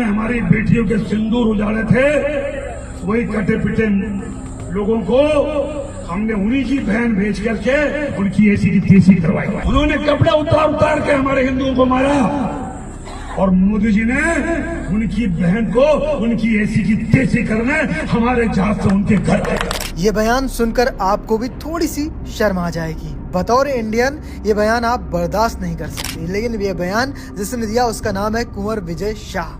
हमारी बेटियों के सिंदूर उजाड़े थे, वही कटे पिटे लोगों को हमने उन्हीं की बहन भेज करके उनकी ऐसी की तैसी करवाई। उन्होंने कपड़े उतार उतार के हमारे हिंदुओं को मारा और मोदी जी ने उनकी बहन को उनकी ऐसी की तैसी करने हमारे जहाज से उनके घर गए। ये बयान सुनकर आपको भी थोड़ी सी शर्म आ जाएगी। बतौर इंडियन ये बयान आप बर्दाश्त नहीं कर सकते, लेकिन ये बयान जिसने दिया उसका नाम है कुंवर विजय शाह।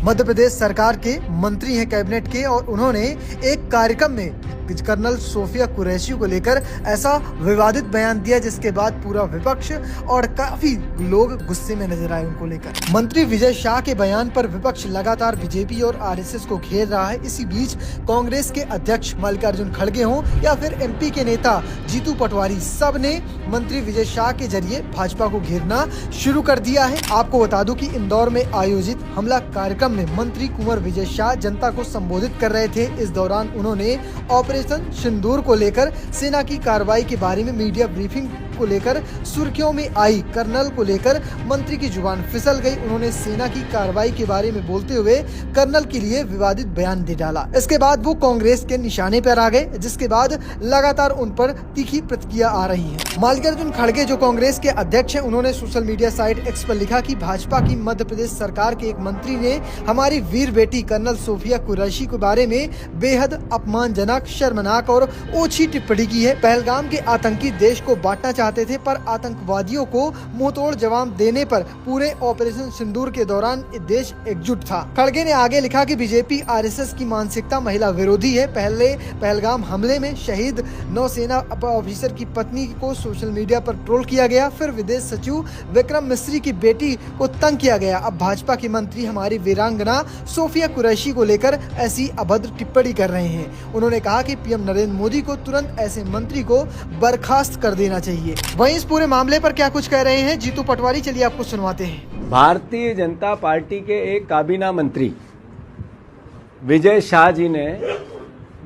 मध्य प्रदेश सरकार के मंत्री हैं कैबिनेट के, और उन्होंने एक कार्यक्रम में कर्नल सोफिया कुरैशी को लेकर ऐसा विवादित बयान दिया जिसके बाद पूरा विपक्ष और काफी लोग गुस्से में नजर आए उनको लेकर। मंत्री विजय शाह के बयान पर विपक्ष लगातार बीजेपी और आरएसएस को घेर रहा है। इसी बीच कांग्रेस के अध्यक्ष मल्लिकार्जुन खड़गे हों या फिर एमपी के नेता जीतू पटवारी, सब ने मंत्री विजय शाह के जरिए भाजपा को घेरना शुरू कर दिया है। आपको बता दूं कि इंदौर में आयोजित हमला कार्यक्रम में मंत्री कुंवर विजय शाह जनता को संबोधित कर रहे थे। इस दौरान उन्होंने ऑपरेशन सिंदूर को लेकर सेना की कार्रवाई के बारे में मीडिया ब्रीफिंग को लेकर सुर्खियों में आई कर्नल को लेकर मंत्री की जुबान फिसल गई। उन्होंने सेना की कार्रवाई के बारे में बोलते हुए कर्नल के लिए विवादित बयान दे डाला। इसके बाद वो कांग्रेस के निशाने पर आ गए, जिसके बाद लगातार उन पर तीखी प्रतिक्रिया आ रही है। मल्लिकार्जुन खड़गे जो कांग्रेस के अध्यक्ष हैं, उन्होंने सोशल मीडिया साइट एक्स पर लिखा कि भाजपा की मध्य प्रदेश सरकार के एक मंत्री ने हमारी वीर बेटी कर्नल सोफिया कुरैशी के बारे में बेहद अपमानजनक, शर्मनाक और ओछी टिप्पणी की है। पहलगाम के आतंकी देश को बांटना चाहते थे, पर आतंकवादियों को मुंहतोड़ जवाब देने पर पूरे ऑपरेशन सिंदूर के दौरान देश एकजुट था। खड़गे ने आगे लिखा कि बीजेपी आरएसएस की मानसिकता महिला विरोधी है। पहले पहलगाम हमले में शहीद नौसेना ऑफिसर की पत्नी को सोशल मीडिया पर ट्रोल किया गया, फिर विदेश सचिव विक्रम मिस्री की बेटी को तंग किया गया। अब भाजपा के मंत्री हमारी वीरांगना सोफिया कुरैशी को लेकर ऐसी अभद्र टिप्पणी कर रहे हैं। उन्होंने कहा कि पीएम नरेंद्र मोदी को तुरंत ऐसे मंत्री को बर्खास्त कर देना चाहिए। वहीं इस पूरे मामले पर क्या कुछ कह रहे हैं जीतू पटवारी, चलिए आपको सुनवाते हैं। भारतीय जनता पार्टी के एक काबीना मंत्री विजय शाह जी ने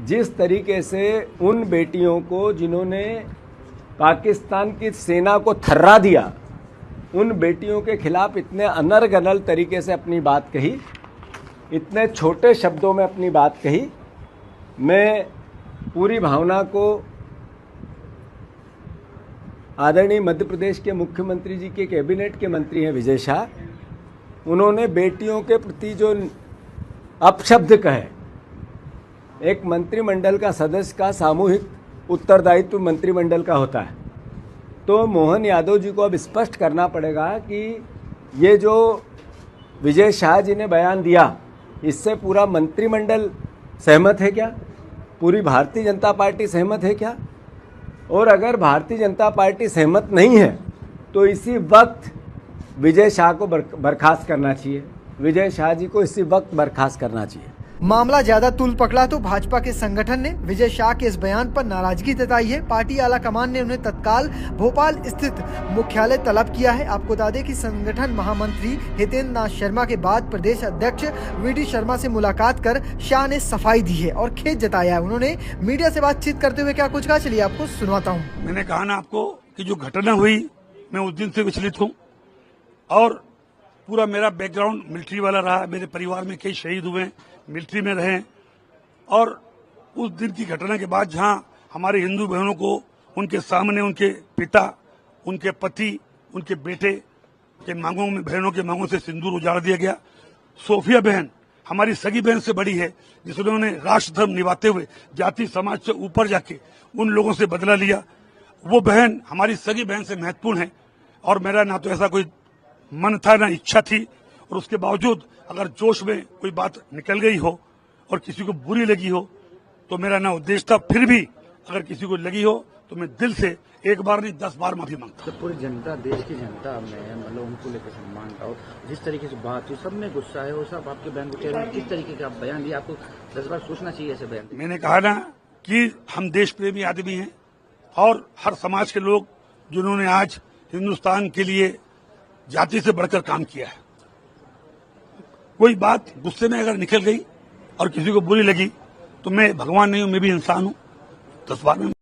जिस तरीके से उन बेटियों को जिन्होंने पाकिस्तान की सेना को थर्रा दिया, उन बेटियों के खिलाफ इतने अनर्गल तरीके से अपनी बात कही, इतने छोटे शब्दों में अपनी बात कही, मैं पूरी भावना को आदरणीय मध्य प्रदेश के मुख्यमंत्री जी के कैबिनेट के मंत्री हैं विजय शाह, उन्होंने बेटियों के प्रति जो अपशब्द कहे, एक मंत्रिमंडल का सदस्य का सामूहिक उत्तरदायित्व मंत्रिमंडल का होता है, तो मोहन यादव जी को अब स्पष्ट करना पड़ेगा कि ये जो विजय शाह जी ने बयान दिया, इससे पूरा मंत्रिमंडल सहमत है क्या? पूरी भारतीय जनता पार्टी सहमत है क्या? और अगर भारतीय जनता पार्टी सहमत नहीं है तो इसी वक्त विजय शाह को बर्खास्त करना चाहिए। विजय शाह जी को इसी वक्त बर्खास्त करना चाहिए। मामला ज्यादा तूल पकड़ा तो भाजपा के संगठन ने विजय शाह के इस बयान पर नाराजगी जताई है। पार्टी आला कमान ने उन्हें तत्काल भोपाल स्थित मुख्यालय तलब किया है। आपको बता दें कि संगठन महामंत्री हितेंद्र नाथ शर्मा के बाद प्रदेश अध्यक्ष वीडी शर्मा से मुलाकात कर शाह ने सफाई दी है और खेद जताया है। उन्होंने मीडिया से बातचीत करते हुए क्या कुछ कहा, चलिए आपको सुनवाता हूँ। मैंने कहा ना आपको कि जो घटना हुई, मैं उस दिन से विचलित हूँ और पूरा मेरा बैकग्राउंड मिलिट्री वाला रहा। मेरे परिवार में कई शहीद हुए, मिलिट्री में रहे, और उस दिन की घटना के बाद जहां हमारे हिंदू बहनों को उनके सामने उनके पिता, उनके पति, उनके बेटे के मांगों में, बहनों के मांगों से सिंदूर उजाड़ दिया गया। सोफिया बहन हमारी सगी बहन से बड़ी है, जिन्होंने राष्ट्र धर्म निभाते हुए जाति समाज से ऊपर जाके उन लोगों से बदला लिया। वो बहन हमारी सगी बहन से महत्वपूर्ण है, और मेरा ना तो ऐसा कोई मन था ना इच्छा थी, और उसके बावजूद अगर जोश में कोई बात निकल गई हो और किसी को बुरी लगी हो तो मेरा ना उद्देश्य था। फिर भी अगर किसी को लगी हो तो मैं दिल से एक बार नहीं 10 बार माफी मांगता। पूरी जनता, देश की जनता में मतलब उनको लेकर सम्मान का हो, जिस तरीके से बात हुई, सब में गुस्सा है, वो सब आपके बयान को चेहरे किस तरीके का बयान दिया, आपको 10 बार सोचना चाहिए ऐसे बयान। मैंने कहा ना कि हम देश प्रेमी आदमी हैं, और हर समाज के लोग जिन्होंने आज हिंदुस्तान के लिए जाति से बढ़कर काम किया है। कोई बात गुस्से में अगर निकल गई और किसी को बुरी लगी तो मैं भगवान नहीं हूं, मैं भी इंसान हूं। 10 बार में